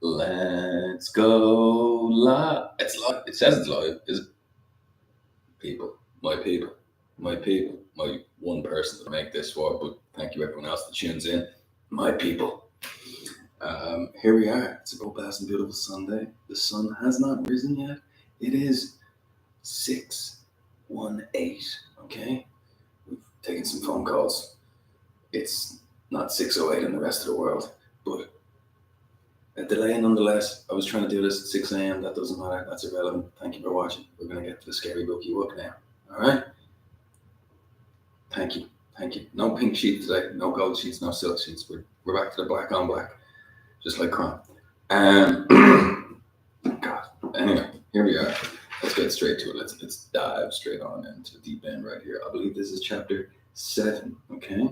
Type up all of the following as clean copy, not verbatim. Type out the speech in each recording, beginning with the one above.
Let's go live. It's live. It says it's live. Is it? People, my people, my one person to make this for, but thank you everyone else that tunes in. My people. Here we are. It's a robust and beautiful Sunday. The sun has not risen yet. It is 6:18. Okay, we've taken some phone calls. It's not 6:08 in the rest of the world, but a delay nonetheless. I was trying to do this at 6 a.m. That doesn't matter. That's irrelevant. Thank you for watching. We're going to get to the scary booky book now. All right? Thank you. No pink sheets today. No gold sheets. No silk sheets. We're back to the black on black. Just like crime. God. Anyway, here we are. Let's get straight to it. Let's dive straight on into the deep end right here. I believe this is chapter 7. Okay?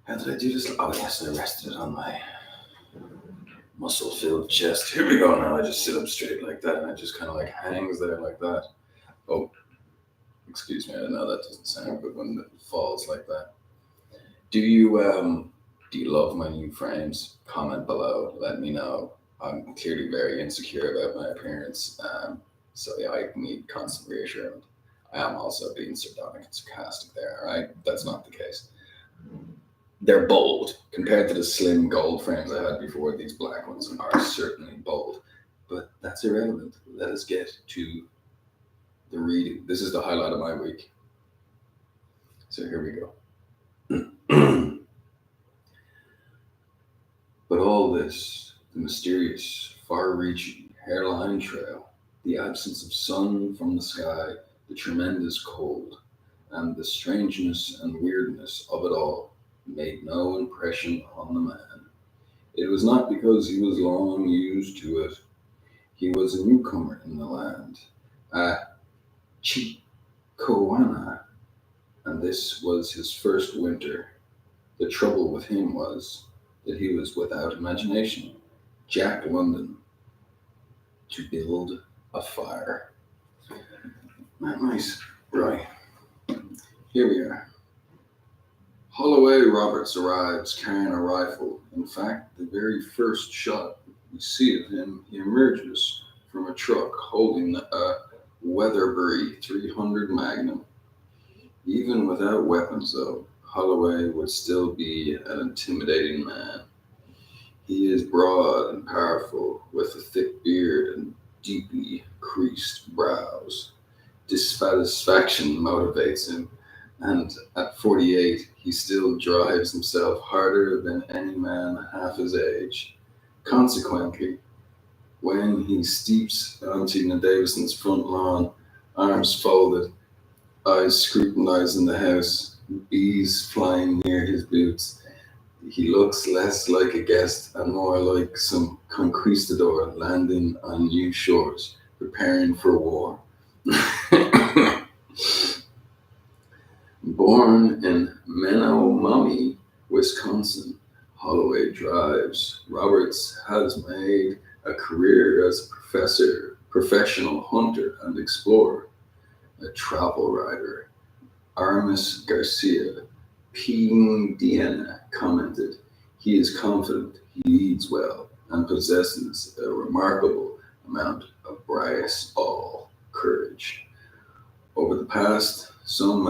How did I do this? Oh, yes, I rested it on my muscle-filled chest. Here we go now. I just sit up straight like that, and it just kind of like hangs there like that. Oh, excuse me. I know that doesn't sound good when it falls like that. Do you love my new frames? Comment below. Let me know. I'm clearly very insecure about my appearance, so yeah, I need constant reassurance. I am also being sardonic and sarcastic there. All right, that's not the case. They're bold compared to the slim gold frames I had before. These black ones are certainly bold, but that's irrelevant. Let us get to the reading. This is the highlight of my week. So here we go. But all this, the mysterious, far-reaching hairline trail, the absence of sun from the sky, the tremendous cold, and the strangeness and weirdness of it all, made no impression on the man. It was not because he was long used to it. He was a newcomer in the land, a Chikoana, and this was his first winter. The trouble with him was that he was without imagination. Jack London to build a fire. Not nice. Right. Here we are. Holloway Roberts arrives carrying a rifle. In fact, the very first shot we see of him, he emerges from a truck holding a Weatherbury 300 Magnum. Even without weapons, though, Holloway would still be an intimidating man. He is broad and powerful, with a thick beard and deeply creased brows. Dissatisfaction motivates him, and at 48, he still drives himself harder than any man half his age. Consequently, when he steeps onto Nina Davison's front lawn, arms folded, eyes scrutinizing the house, bees flying near his boots, he looks less like a guest and more like some conquistador landing on new shores, preparing for war. Born in Menominee, Wisconsin, Holloway drives. Roberts has made a career as a professional hunter and explorer, a travel writer. Aramis Garcia P. commented, "He is confident, he leads well, and possesses a remarkable amount of brass all courage." Over the past, some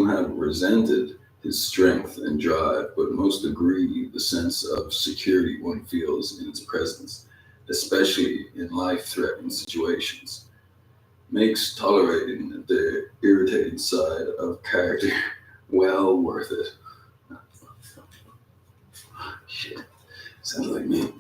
have resented his strength and drive, but most agree the sense of security one feels in his presence, especially in life-threatening situations, makes tolerating the irritating side of character well worth it. Shit, sounds like me.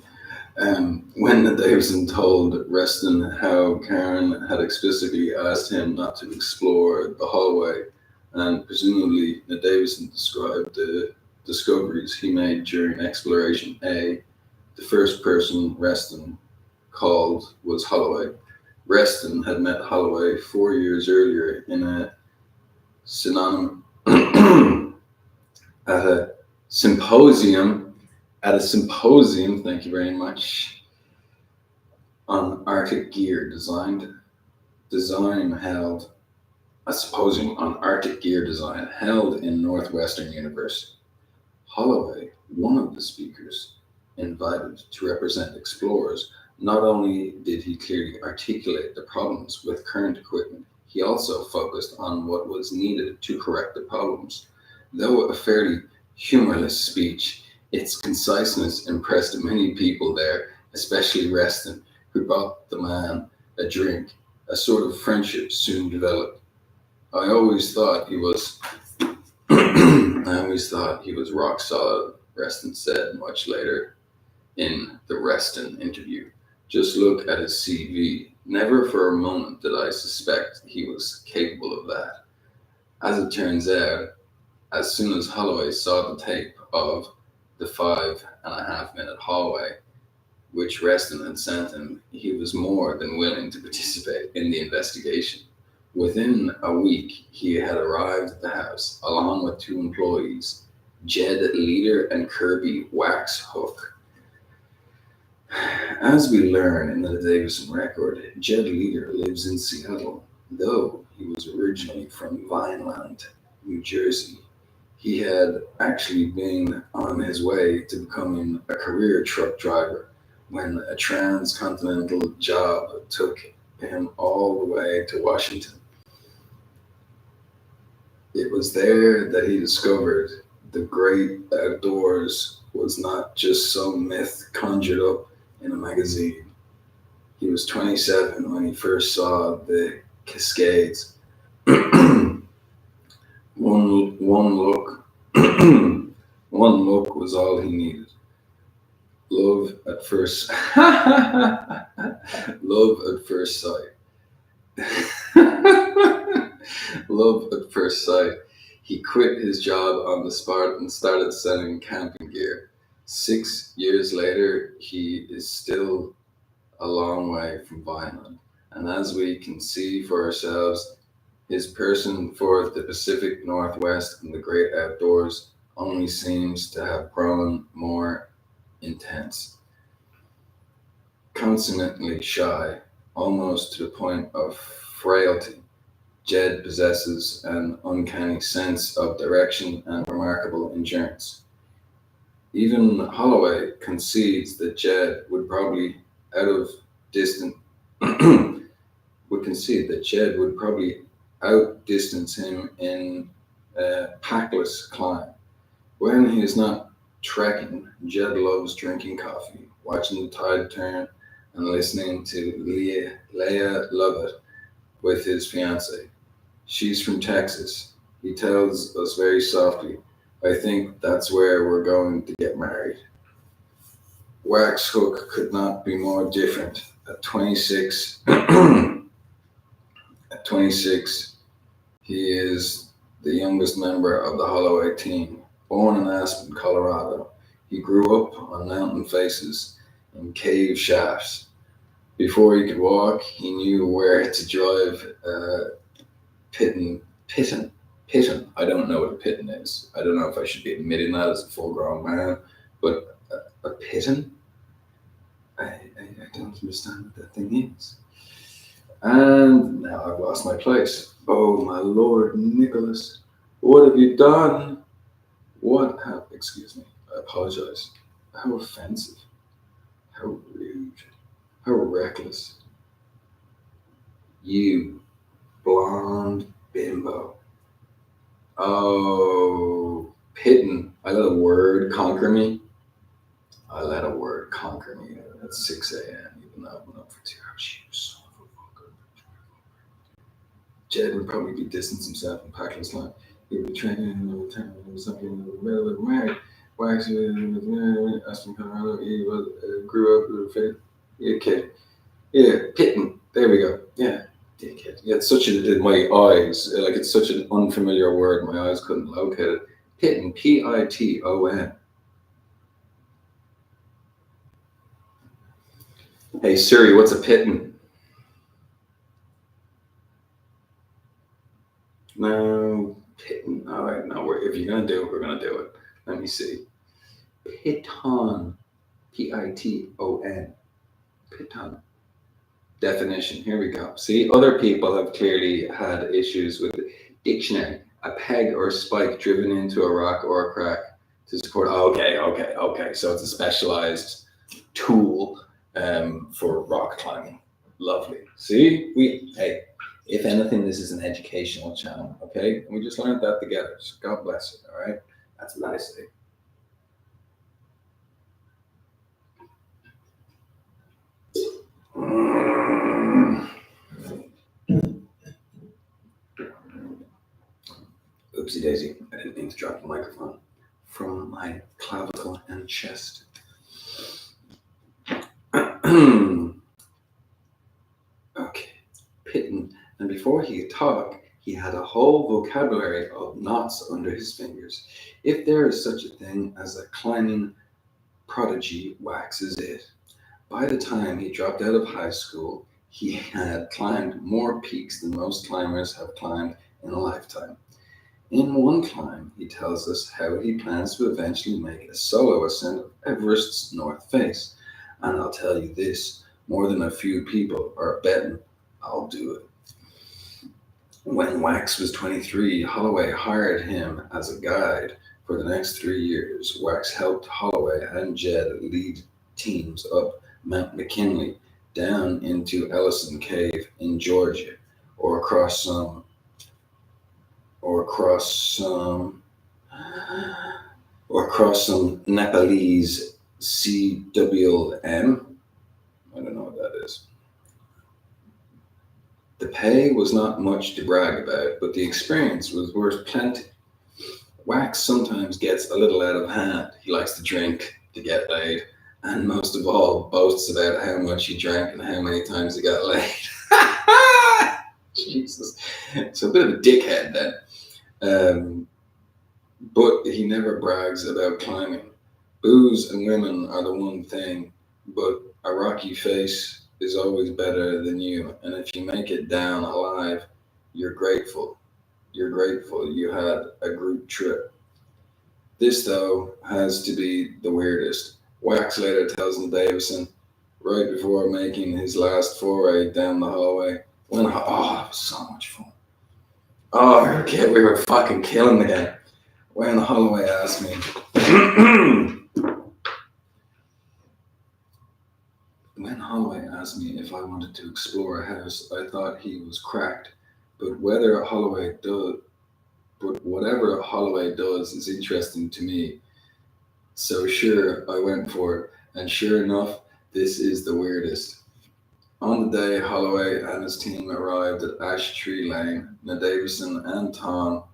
When Davison told Reston how Karen had explicitly asked him not to explore the Holloway, and presumably Davison described the discoveries he made during exploration A, the first person Reston called was Holloway. Reston had met Holloway 4 years earlier in a synonym at a symposium, thank you very much, on Arctic gear held in Northwestern University. Holloway, one of the speakers, invited to represent explorers, not only did he clearly articulate the problems with current equipment, he also focused on what was needed to correct the problems. Though a fairly humorless speech, its conciseness impressed many people there, especially Reston, who bought the man a drink. A sort of friendship soon developed. I always thought he was I always thought he was rock solid, Reston said much later in the Reston interview. Just look at his CV. Never for a moment did I suspect he was capable of that. As it turns out, as soon as Holloway saw the tape of the 5.5 minute hallway, which Reston had sent him, he was more than willing to participate in the investigation. Within a week, he had arrived at the house, along with two employees, Jed Leader and Kirby Waxhook. As we learn in the Davison record, Jed Leader lives in Seattle, though he was originally from Vineland, New Jersey. He had actually been on his way to becoming a career truck driver when a transcontinental job took him all the way to Washington. It was there that he discovered the great outdoors was not just some myth conjured up in a magazine. He was 27 when he first saw the Cascades. One look, one look was all he needed. Love at first, love at first sight. Love at first sight. He quit his job on the spot and started selling camping gear. 6 years later, he is still a long way from Vineland. And as we can see for ourselves, his passion for the Pacific Northwest and the great outdoors only seems to have grown more intense. Consummately shy, almost to the point of frailty, Jed possesses an uncanny sense of direction and remarkable endurance. Even Holloway concedes that Jed would probably outdistance him in a packless climb. When he is not trekking, Jed loves drinking coffee, watching the tide turn, and listening to Leah Lovett with his fiancée. She's from Texas. He tells us very softly, I think that's where we're going to get married. Waxhook could not be more different. At 26, he is the youngest member of the Holloway team. Born in Aspen, Colorado, he grew up on mountain faces and cave shafts. Before he could walk, he knew where to drive Pitten. I don't know what a Pitten is. I don't know if I should be admitting that as a full-grown man, but a Pitten? I don't understand what that thing is. And now I've lost my place. Oh, my Lord, Nicholas, what have you done? Excuse me, I apologize. How offensive. How rude. How reckless. You blonde bimbo. Oh, Pitten. I let a word conquer me. At 6 a.m. even though I've been up for 2 hours. You son of a fucker. Jed would probably be distancing himself from Packless line. He would be training or something in the middle of the married. Wax Aspen, Colorado. He grew up with a faith. Yeah, kid. Yeah, Pitten. There we go. Yeah. Dickhead. Yeah, it's my eyes, it's such an unfamiliar word, my eyes couldn't locate it. Pitten, Piton. Hey Siri, what's a Pitten? No, Pitten. All right, no, if you're gonna do it, we're gonna do it. Let me see. Piton, Piton. Piton. Definition, here we go. See, other people have clearly had issues with the dictionary. A peg or spike driven into a rock or a crack. to support. Okay. So it's a specialized tool for rock climbing. Lovely. See, hey, if anything, this is an educational channel. Okay, and we just learned that together. So God bless you. All right, that's what I say. Oopsie daisy, I didn't mean to drop the microphone from my clavicle and chest. Okay, Pitten. And before he could talk, he had a whole vocabulary of knots under his fingers. If there is such a thing as a climbing prodigy, Wax is it. By the time he dropped out of high school, he had climbed more peaks than most climbers have climbed in a lifetime. In one climb, he tells us how he plans to eventually make a solo ascent of Everest's north face. And I'll tell you this, more than a few people are betting I'll do it. When Wax was 23, Holloway hired him as a guide for the next 3 years. Wax helped Holloway and Jed lead teams up Mount McKinley, down into Ellison Cave in Georgia, or across some Nepalese CWM. I don't know what that is. The pay was not much to brag about, but the experience was worth plenty. Wax sometimes gets a little out of hand. He likes to drink, to get laid, and most of all, boasts about how much he drank and how many times he got laid. Jesus. So a bit of a dickhead then. But he never brags about climbing. Booze and women are the one thing, but a rocky face is always better than you. And if you make it down alive, you're grateful. You're grateful you had a group trip. This, though, has to be the weirdest. Wax later tells Davison, right before making his last foray down the hallway, it was so much fun. Oh, we were fucking killing the game. When Holloway asked me, if I wanted to explore a house, I thought he was cracked. But whatever Holloway does is interesting to me. So sure, I went for it. And sure enough, this is the weirdest. On the day Holloway and his team arrived at Ash Tree Lane, Davison and Tom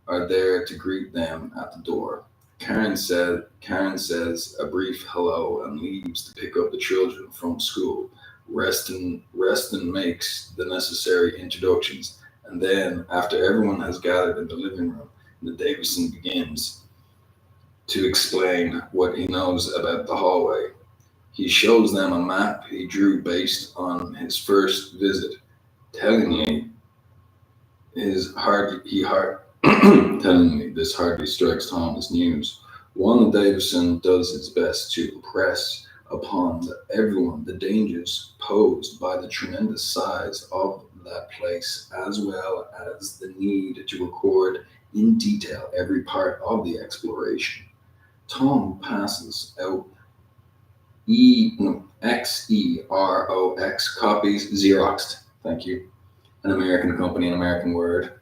are there to greet them at the door. Karen says a brief hello and leaves to pick up the children from school. Reston makes the necessary introductions, and then, after everyone has gathered in the living room, Davison begins to explain what he knows about the hallway. He shows them a map he drew based on his first visit. Tellingly, this hardly strikes Tom as news. One, Davison does his best to impress upon everyone the dangers posed by the tremendous size of that place, as well as the need to record in detail every part of the exploration. Tom passes out XEROX copies, Xeroxed, thank you, an American company, an American word.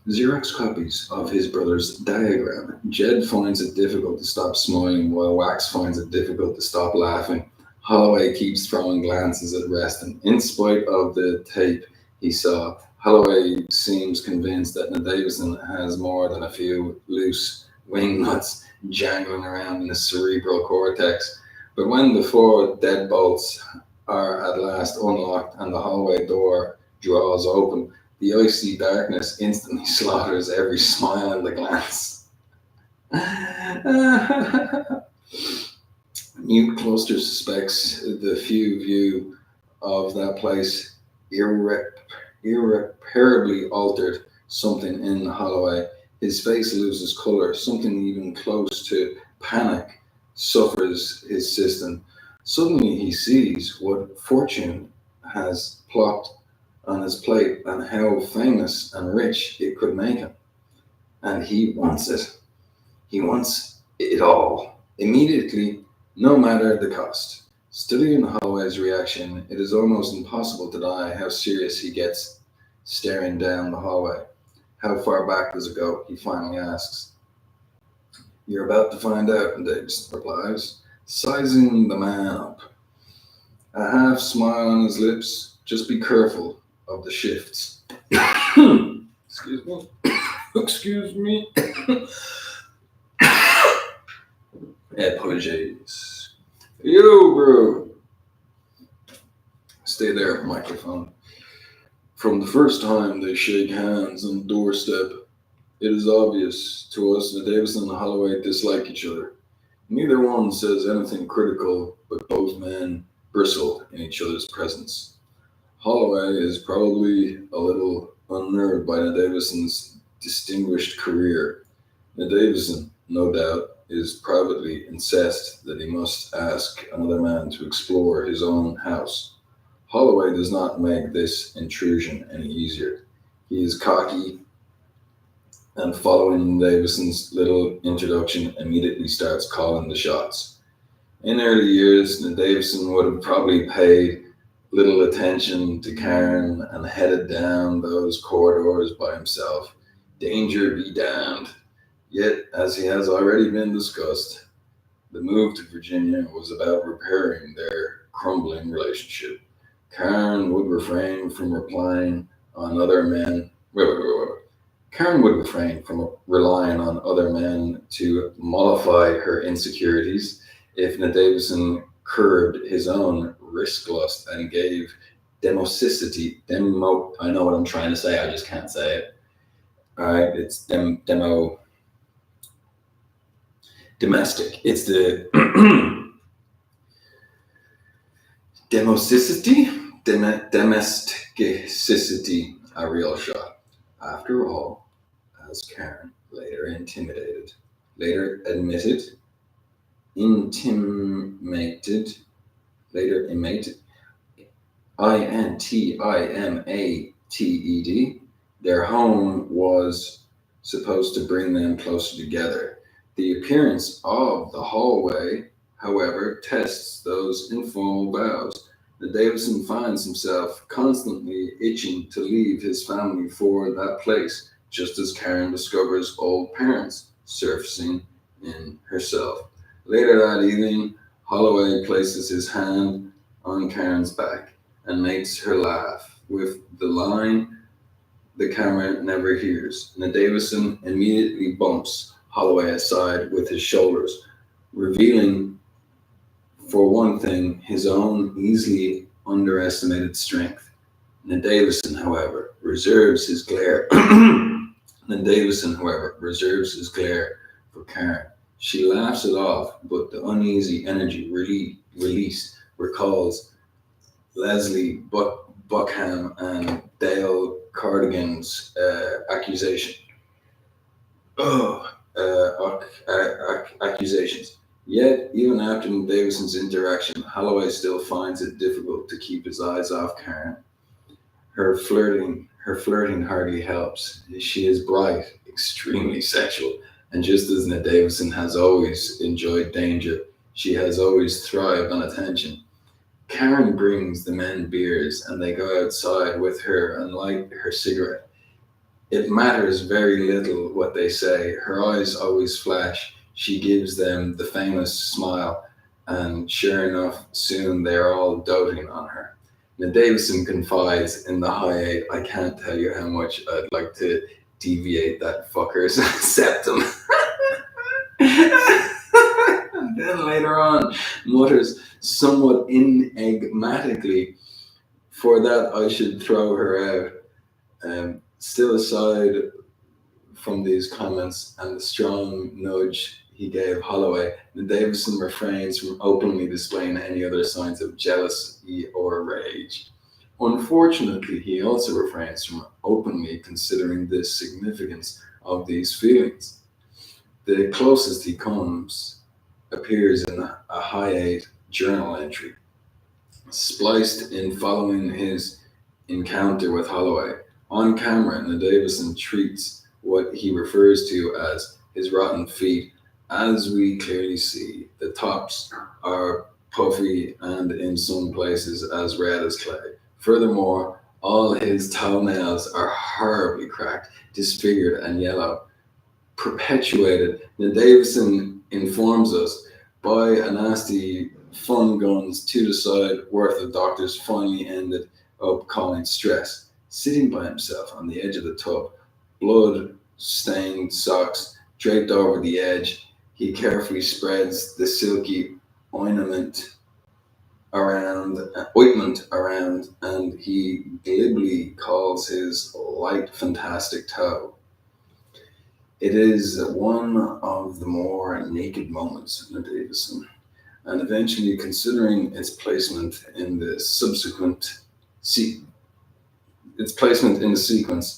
Xerox copies of his brother's diagram. Jed finds it difficult to stop smiling, while Wax finds it difficult to stop laughing. Holloway keeps throwing glances at Reston. In spite of the tape he saw, Holloway seems convinced that Davison has more than a few loose wing nuts jangling around in the cerebral cortex. But when the 4 deadbolts are at last unlocked and the hallway door draws open, the icy darkness instantly slaughters every smile and the glance. Newt Cluster suspects the view of that place irreparably altered something in Holloway. His face loses color. Something even close to panic suffers his system. Suddenly he sees what fortune has plopped on his plate and how famous and rich it could make him. And he wants it. He wants it all, immediately, no matter the cost. Studying Holloway's reaction, it is almost impossible to deny how serious he gets staring down the hallway. How far back does it go? He finally asks. You're about to find out, Diggs replies, sizing the man up. A half smile on his lips. Just be careful of the shifts. Excuse me. Excuse me. Apologies. Yo, bro. Stay there, microphone. From the first time they shake hands on the doorstep, it is obvious to us that Davison and Holloway dislike each other. Neither one says anything critical, but both men bristle in each other's presence. Holloway is probably a little unnerved by Davison's distinguished career. Davison, no doubt, is privately incensed that he must ask another man to explore his own house. Holloway does not make this intrusion any easier. He is cocky and following Davison's little introduction immediately starts calling the shots. In early years, Davison would have probably paid little attention to Karen and headed down those corridors by himself. Danger be damned. Yet, as he has already been discussed, the move to Virginia was about repairing their crumbling relationship. Karen would refrain from relying on other men. Karen would refrain from relying on other men to mollify her insecurities if Davison curbed his own risk lust and gave I know what I'm trying to say, I just can't say it. Alright, it's domestic. It's the domesticity, a real shot. After all, as Karen later intimated, later intimated, their home was supposed to bring them closer together. The appearance of the hallway, however, tests those informal vows. Davison finds himself constantly itching to leave his family for that place, just as Karen discovers old parents surfacing in herself. Later that evening, Holloway places his hand on Karen's back and makes her laugh with the line the camera never hears. Davison immediately bumps Holloway aside with his shoulders, revealing, for one thing, his own easily underestimated strength. Davison, however, reserves his glare. Reserves his glare for Karen. She laughs it off, but the uneasy energy released recalls Leslie Buckham and Dale Cardigan's accusations. Yet, even after Davison's interaction, Holloway still finds it difficult to keep his eyes off Karen. Her flirting hardly helps. She is bright, extremely sexual, and just as Davison has always enjoyed danger, she has always thrived on attention. Karen brings the men beers, and they go outside with her and light her cigarette. It matters very little what they say. Her eyes always flash. She gives them the famous smile, and sure enough, soon they are all doting on her. Davison confides in the high eight, I can't tell you how much I'd like to deviate that fucker's septum. And then later on, mutters somewhat enigmatically, for that I should throw her out. Still aside from these comments and the strong nudge he gave Holloway, Davison refrains from openly displaying any other signs of jealousy or rage. Unfortunately, he also refrains from openly considering the significance of these feelings. The closest he comes appears in a high eight journal entry, spliced in following his encounter with Holloway. On camera, Davison treats what he refers to as his rotten feet As we clearly see, the tops are puffy and in some places as red as clay. Furthermore, all his toenails are horribly cracked, disfigured, and yellow, perpetuated. Now, Davison informs us by a nasty fun guns to the side worth of doctors finally ended up calling stress. Sitting by himself on the edge of the tub, blood stained socks draped over the edge, he carefully spreads the silky ointment ointment around, and he glibly calls his light fantastic toe. It is one of the more naked moments in the Davison, and eventually, considering its placement in the sequence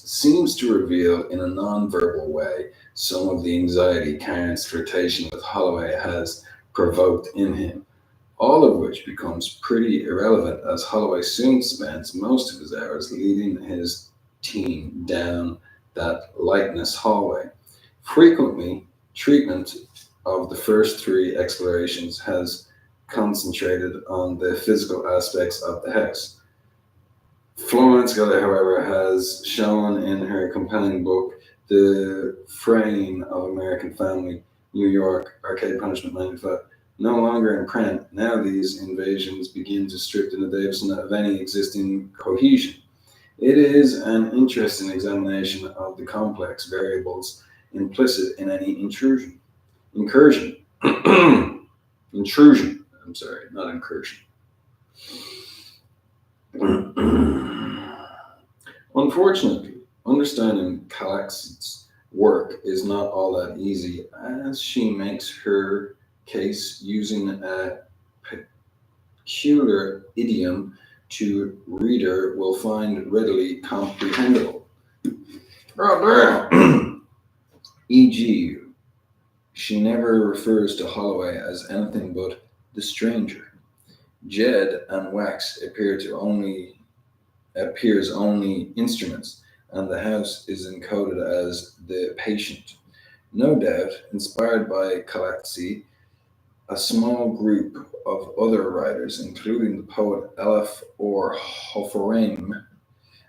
seems to reveal in a non-verbal way some of the anxiety Karen's flirtation with Holloway has provoked in him, all of which becomes pretty irrelevant as Holloway soon spends most of his hours leading his team down that likeness hallway. Frequently, treatment of the first three explorations has concentrated on the physical aspects of the house. Florence Geller, however, has shown in her compelling book, The Fraying of American Family, New York, Arcade Punishment 95, no longer in print. Now these invasions begin to strip the Davison of any existing cohesion. It is an interesting examination of the complex variables implicit in any incursion. Intrusion. I'm sorry, not incursion. Unfortunately, understanding Calax's work is not all that easy, as she makes her case using a peculiar idiom to reader will find readily comprehensible. E.g., she never refers to Holloway as anything but the stranger. Jed and Wax appears only instruments, and the house is encoded as the patient. No doubt, inspired by Calaxi, a small group of other writers, including the poet Elif or Hoforaim,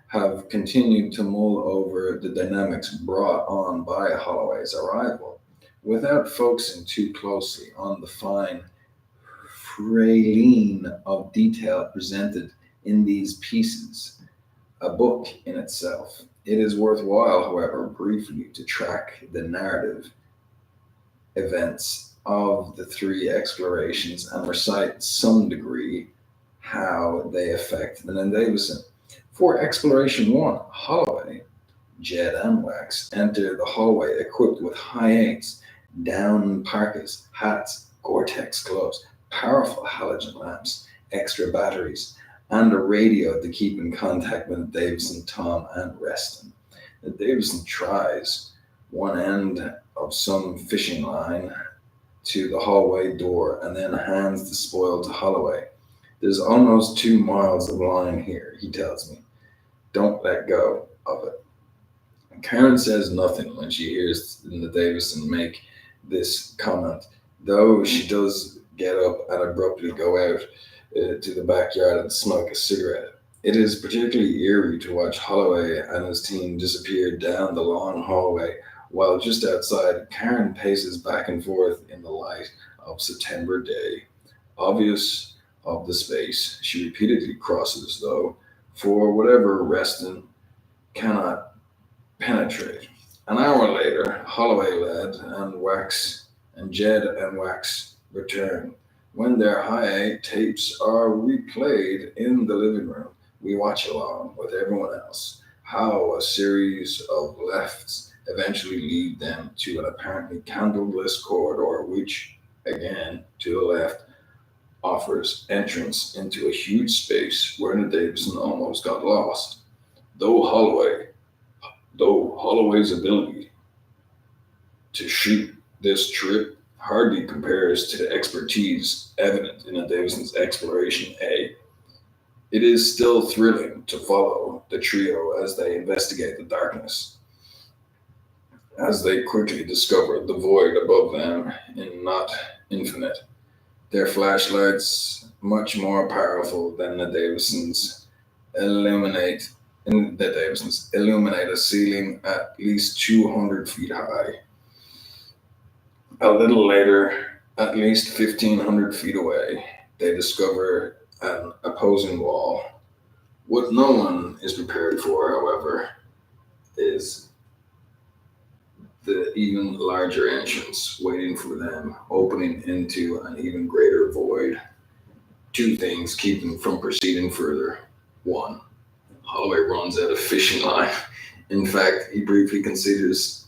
have continued to mull over the dynamics brought on by Holloway's arrival, without focusing too closely on the fine praline of detail presented in these pieces, a book in itself. It is worthwhile, however, briefly to track the narrative events of the three explorations and recite some degree how they affect the Davison. For exploration 1, Holloway, Jed, and Wax enter the hallway equipped with high eights, down parkas, hats, Gore-Tex gloves, powerful halogen lamps, extra batteries, and a radio to keep in contact with Davison, Tom, and Reston. The Davison tries one end of some fishing line to the hallway door and then hands the spoil to Holloway. There's almost 2 miles of line here, he tells me. Don't let go of it. Karen says nothing when she hears the Davison make this comment, though she does get up and abruptly go out to the backyard and smoke a cigarette. It is particularly eerie to watch Holloway and his team disappear down the long hallway, while just outside, Karen paces back and forth in the light of September day. Obvious of the space she repeatedly crosses, though, for whatever Reston cannot penetrate. An hour later, Holloway led and Jed and Wax return. When their high tapes are replayed in the living room, we watch along with everyone else how a series of lefts eventually lead them to an apparently candleless corridor, which, again, to the left, offers entrance into a huge space where the Davison almost got lost. Though Holloway's ability to shoot this trip hardly compares to the expertise evident in the Davison's Exploration A, it is still thrilling to follow the trio as they investigate the darkness. as they quickly discovered the void above them in not infinite. Their flashlights, much more powerful than illuminate the Davisons, illuminate a ceiling at least 200 feet high. A little later, at least 1,500 feet away, they discover an opposing wall. What no one is prepared for, however, is the even larger entrance waiting for them, opening into an even greater void. Two things keep them from proceeding further. One, Holloway runs out of fishing line. In fact, he briefly considers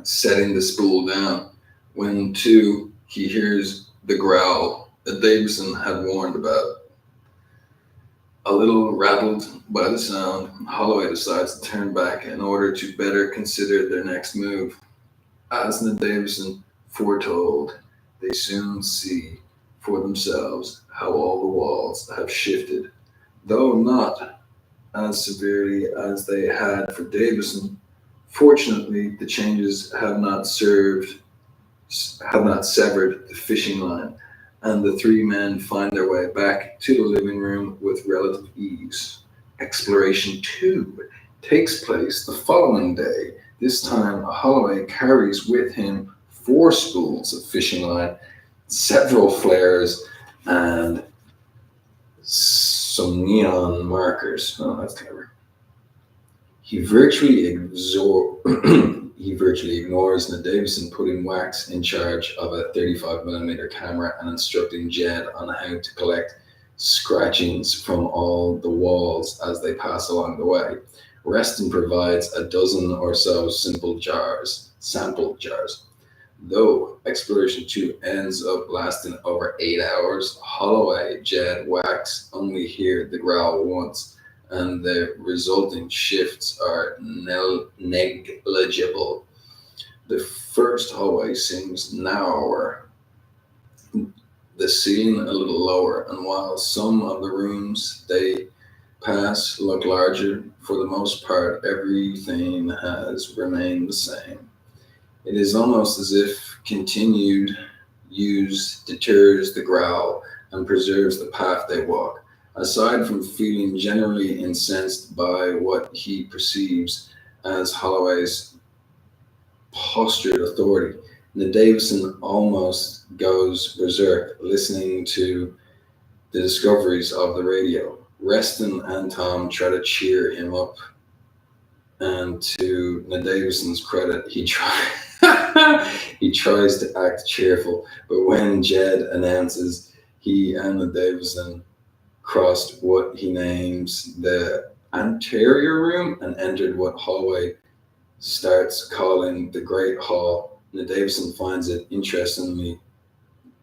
setting the spool down when, two, he hears the growl that Davison had warned about. A little rattled by the sound, Holloway decides to turn back in order to better consider their next move. As Ned Davison foretold, they soon see for themselves how all the walls have shifted, though not as severely as they had for Davison. Fortunately, the changes have not severed the fishing line, and the three men find their way back to the living room with relative ease. Exploration 2 takes place the following day. This time, Holloway carries with him 4 spools of fishing line, several flares, and some neon markers. Oh, that's clever. He virtually ignores Ned Davison putting Wax in charge of a 35mm camera and instructing Jed on how to collect scratchings from all the walls as they pass along the way. Reston provides a dozen or so sample jars. Though Exploration 2 ends up lasting over 8 hours, Holloway, Jed, Wax only hear the growl once, and the resulting shifts are negligible. The first hallway seems narrower, the ceiling a little lower, and while some of the rooms they pass look larger, for the most part everything has remained the same. It is almost as if continued use deters the growl and preserves the path they walk. Aside from feeling generally incensed by what he perceives as Holloway's postured authority, Ned Davison almost goes berserk listening to the discoveries of the radio. Reston and Tom try to cheer him up, and to Ned Davison's credit, he tries to act cheerful, but when Jed announces he and Ned Davison crossed what he names the anterior room and entered what Holloway starts calling the Great Hall, Ned Davison finds it interestingly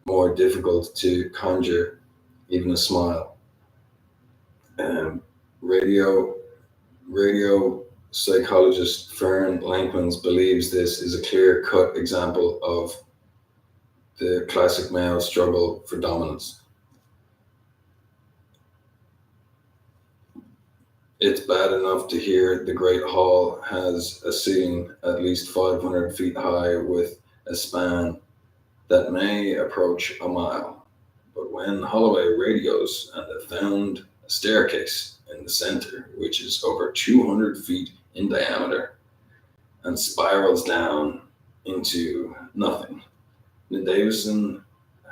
more difficult to conjure even a smile. Radio psychologist Fern Lankmans believes this is a clear-cut example of the classic male struggle for dominance. It's bad enough to hear the Great Hall has a ceiling at least 500 feet high with a span that may approach a mile. But when Holloway radios and they found a staircase in the center, which is over 200 feet in diameter and spirals down into nothing, Ned Davison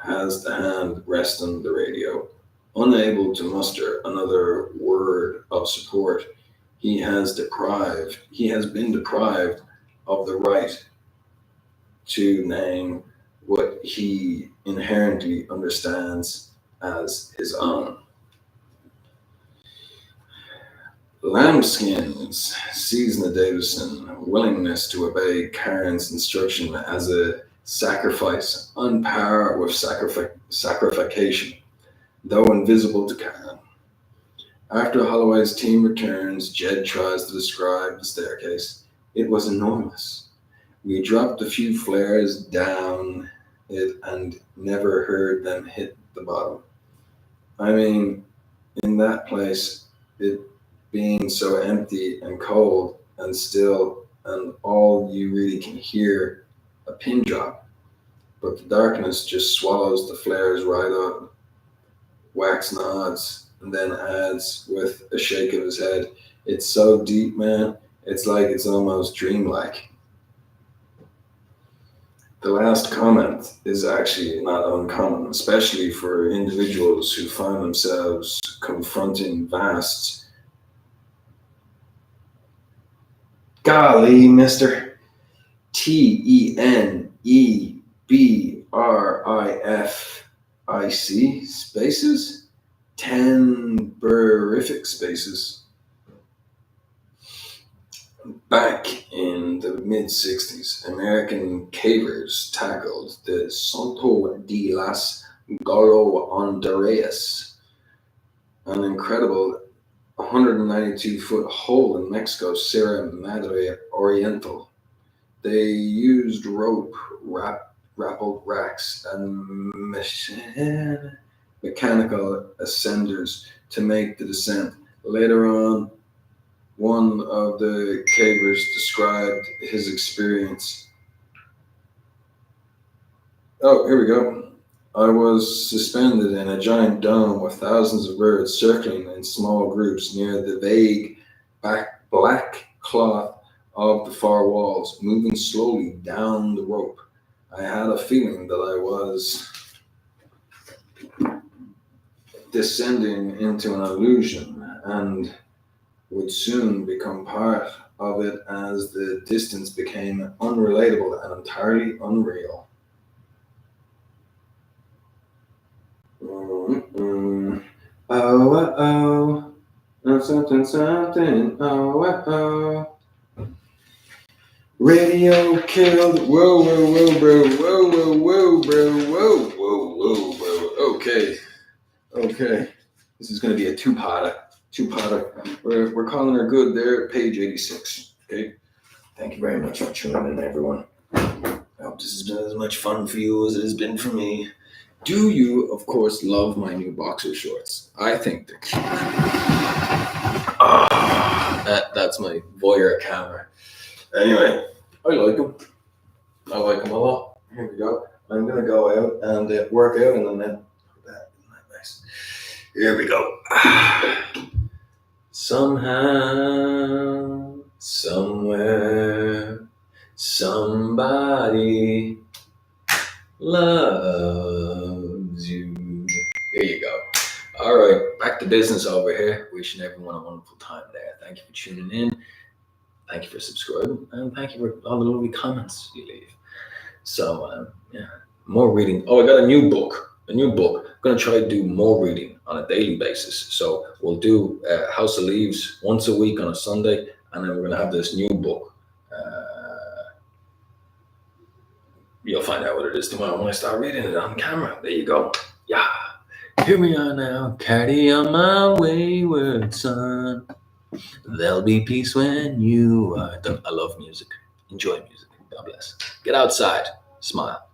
has the hand resting the radio. Unable to muster another word of support, he has been deprived of the right to name what he inherently understands as his own. Lambskins sees Ned Davison's willingness to obey Karen's instruction as a sacrifice on par with sacrification, though invisible to Karen. After Holloway's team returns, Jed tries to describe the staircase. It was enormous. We dropped a few flares down it and never heard them hit the bottom. I mean, in that place, it being so empty and cold and still and all you really can hear a pin drop. But the darkness just swallows the flares right up. Wax nods and then adds with a shake of his head, "It's so deep, man. It's like it's almost dreamlike." The last comment is actually not uncommon, especially for individuals who find themselves confronting vast. Golly, mister. TENEBRIFIC spaces? 10 burific spaces. Back in the mid-60s, American cavers tackled the Salto de las Golondrinas, an incredible 192-foot hole in Mexico's Sierra Madre Oriental. They used rope, grappled racks, and mechanical ascenders to make the descent. Later on, one of the cavers described his experience. Oh, here we go. "I was suspended in a giant dome with thousands of birds circling in small groups near the vague black cloth of the far walls, moving slowly down the rope. I had a feeling that I was descending into an illusion and would soon become part of it as the distance became unrelatable and entirely unreal." Oh, something, oh. Radio killed. Whoa, bro. Whoa, bro. Okay. This is going to be a two-parter. We're calling her good there, page 86. Okay. Thank you very much for tuning in, everyone. I hope this has been as much fun for you as it has been for me. Do you, of course, love my new boxer shorts? I think they're cute. That's my voyeur camera. Anyway, I like them. I like them a lot. Here we go. I'm going to go out and work out in a minute. Isn't that nice? Here we go. Somehow, somewhere, somebody loves you. There you go. All right, back to business over here. Wishing everyone a wonderful time there. Thank you for tuning in. Thank you for subscribing, and thank you for all the lovely comments you leave. So, more reading. Oh, I got a new book. I'm going to try to do more reading on a daily basis. So we'll do House of Leaves once a week on a Sunday, and then we're going to have this new book. You'll find out what it is tomorrow when I start reading it on camera. There you go. Yeah. Here we are now, carry on my wayward son. There'll be peace when you are done. I love music. Enjoy music. God bless. Get outside. Smile.